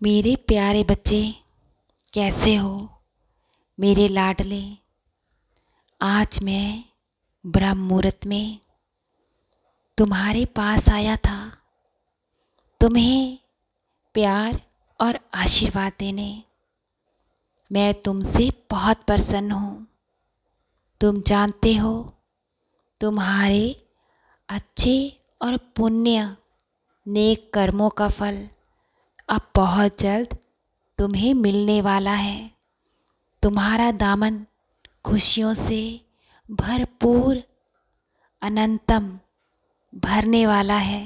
मेरे प्यारे बच्चे, कैसे हो मेरे लाडले। आज मैं ब्रह्म मुहूर्त में तुम्हारे पास आया था, तुम्हें प्यार और आशीर्वाद देने। मैं तुमसे बहुत प्रसन्न हूँ। तुम जानते हो, तुम्हारे अच्छे और पुण्य नेक कर्मों का फल अब बहुत जल्द तुम्हें मिलने वाला है। तुम्हारा दामन खुशियों से भरपूर अनंतम भरने वाला है।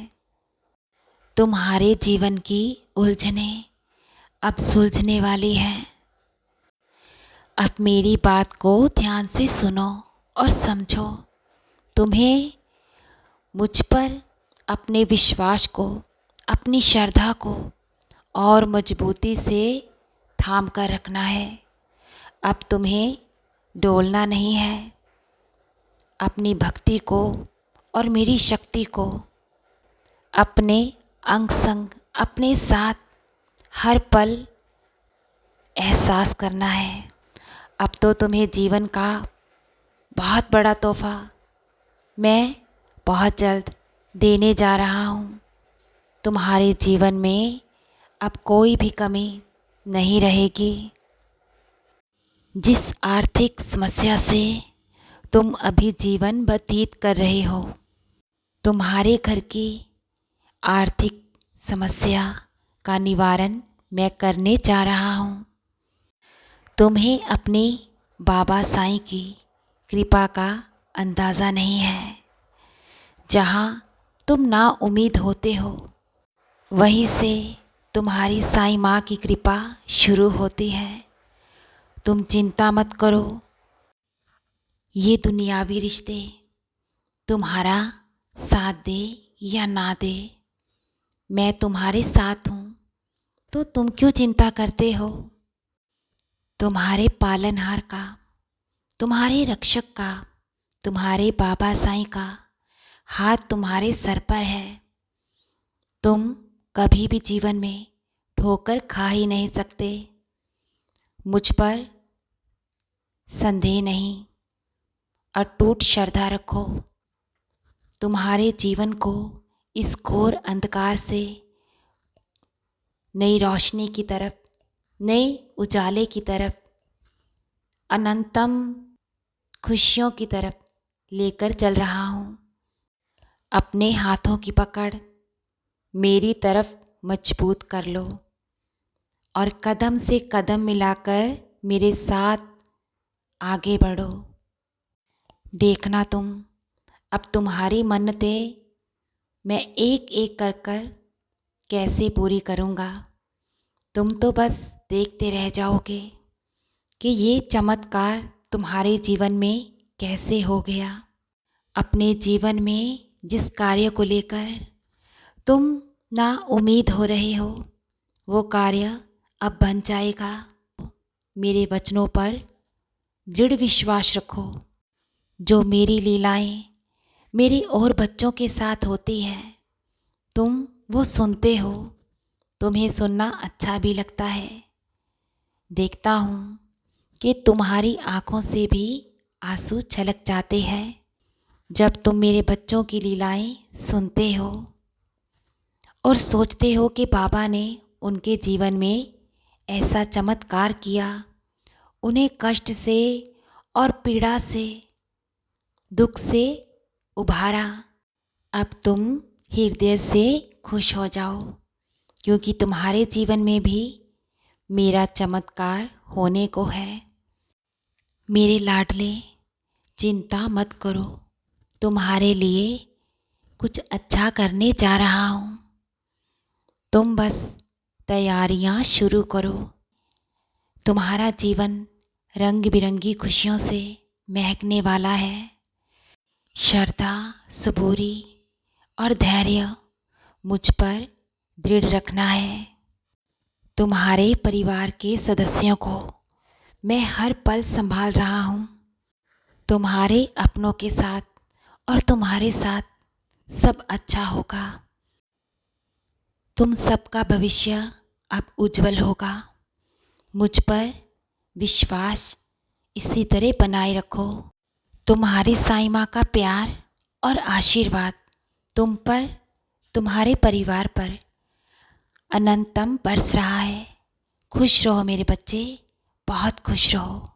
तुम्हारे जीवन की उलझनें अब सुलझने वाली हैं। अब मेरी बात को ध्यान से सुनो और समझो। तुम्हें मुझ पर अपने विश्वास को, अपनी श्रद्धा को और मजबूती से थाम कर रखना है। अब तुम्हें डोलना नहीं है। अपनी भक्ति को और मेरी शक्ति को अपने अंग संग, अपने साथ हर पल एहसास करना है। अब तो तुम्हें जीवन का बहुत बड़ा तोहफा मैं बहुत जल्द देने जा रहा हूँ। तुम्हारे जीवन में अब कोई भी कमी नहीं रहेगी। जिस आर्थिक समस्या से तुम अभी जीवन व्यतीत कर रहे हो, तुम्हारे घर की आर्थिक समस्या का निवारण मैं करने जा रहा हूँ। तुम्हें अपने बाबा साईं की कृपा का अंदाज़ा नहीं है। जहाँ तुम ना उम्मीद होते हो, वहीं से तुम्हारी साईं माँ की कृपा शुरू होती है। तुम चिंता मत करो। ये दुनियावी रिश्ते तुम्हारा साथ दे या ना दे, मैं तुम्हारे साथ हूँ। तो तुम क्यों चिंता करते हो? तुम्हारे पालनहार का, तुम्हारे रक्षक का, तुम्हारे बाबा साईं का हाथ तुम्हारे सर पर है। तुम कभी भी जीवन में ठोकर खा ही नहीं सकते। मुझ पर संदेह नहीं, अटूट श्रद्धा रखो। तुम्हारे जीवन को इस घोर अंधकार से नई रोशनी की तरफ, नए उजाले की तरफ, अनंतम खुशियों की तरफ लेकर चल रहा हूँ। अपने हाथों की पकड़ मेरी तरफ मजबूत कर लो और कदम से कदम मिलाकर मेरे साथ आगे बढ़ो। देखना तुम, अब तुम्हारी मन्नतें मैं एक एक कर कर कैसे पूरी करूँगा। तुम तो बस देखते रह जाओगे कि ये चमत्कार तुम्हारे जीवन में कैसे हो गया। अपने जीवन में जिस कार्य को लेकर तुम ना उम्मीद हो रहे हो, वो कार्य अब बन जाएगा। मेरे वचनों पर दृढ़ विश्वास रखो। जो मेरी लीलाएं मेरे और बच्चों के साथ होती हैं, तुम वो सुनते हो। तुम्हें सुनना अच्छा भी लगता है। देखता हूँ कि तुम्हारी आँखों से भी आंसू छलक जाते हैं जब तुम मेरे बच्चों की लीलाएं सुनते हो और सोचते हो कि बाबा ने उनके जीवन में ऐसा चमत्कार किया, उन्हें कष्ट से और पीड़ा से, दुख से उभारा। अब तुम हृदय से खुश हो जाओ, क्योंकि तुम्हारे जीवन में भी मेरा चमत्कार होने को है। मेरे लाडले, चिंता मत करो। तुम्हारे लिए कुछ अच्छा करने जा रहा हूँ। तुम बस तैयारियाँ शुरू करो। तुम्हारा जीवन रंग बिरंगी खुशियों से महकने वाला है। श्रद्धा, सबूरी और धैर्य मुझ पर दृढ़ रखना है। तुम्हारे परिवार के सदस्यों को मैं हर पल संभाल रहा हूँ। तुम्हारे अपनों के साथ और तुम्हारे साथ सब अच्छा होगा। तुम सबका भविष्य अब उज्जवल होगा। मुझ पर विश्वास इसी तरह बनाए रखो। तुम्हारी साईं माँ का प्यार और आशीर्वाद तुम पर, तुम्हारे परिवार पर अनंतम बरस रहा है। खुश रहो मेरे बच्चे, बहुत खुश रहो।